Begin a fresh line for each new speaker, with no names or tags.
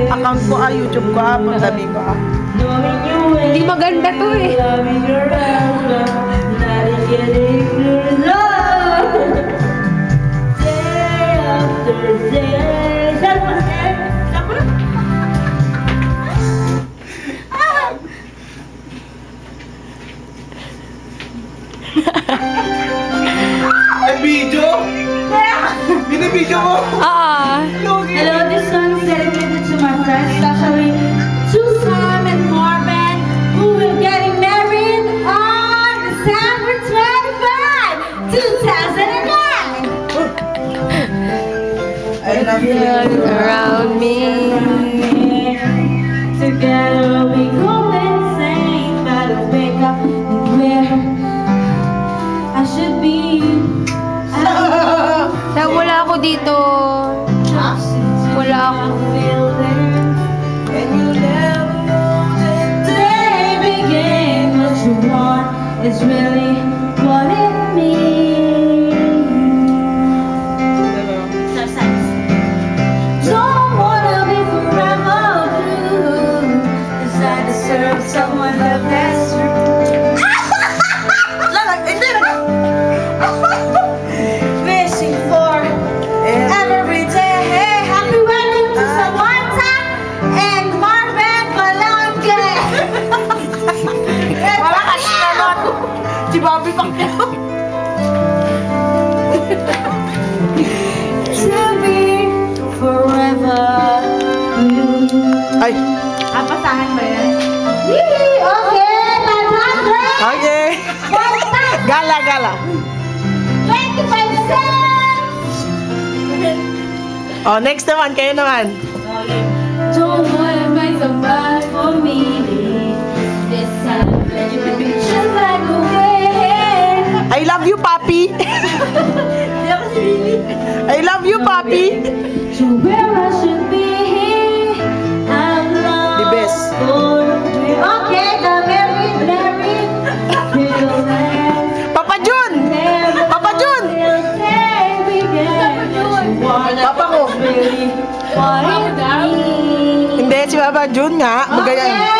account ko, YouTube ko, pagdabi ko.
Hindi maganda to eh.
Video? Binibidyo mo?
Hello,
this song is dedicated to my friends, especially to Sam and Marvin, who will getting married on December 25, 2009.
I love you.
around me.
Together we go insane, but I wake up where I should be.
Wala ako dito. Wala ako.
And you never know that day begin. What you want is really what it means. Don't wanna be forever blue, 'cause I deserve someone love that's true. Wishing for every day. Happy wedding to Samantha and Marvin Balonge.
Malakas na nun. Si Bobby Pacquiao.
To be forever blue.
Ay.
Pasahan ba yan? Okay, 500.
Okay. Gala, gala.
25 cents.
Oh, next naman. Kayo naman.
Don't wanna find somebody for me. This time, let you be just like a way.
I love you, Papi. I love you, Papi.
To where I should be. I'm lost.
The best.
Okay, the married.
Papa Jun! Papa Jun! Papa ko. Hindi, si Papa Jun nga. Magayan.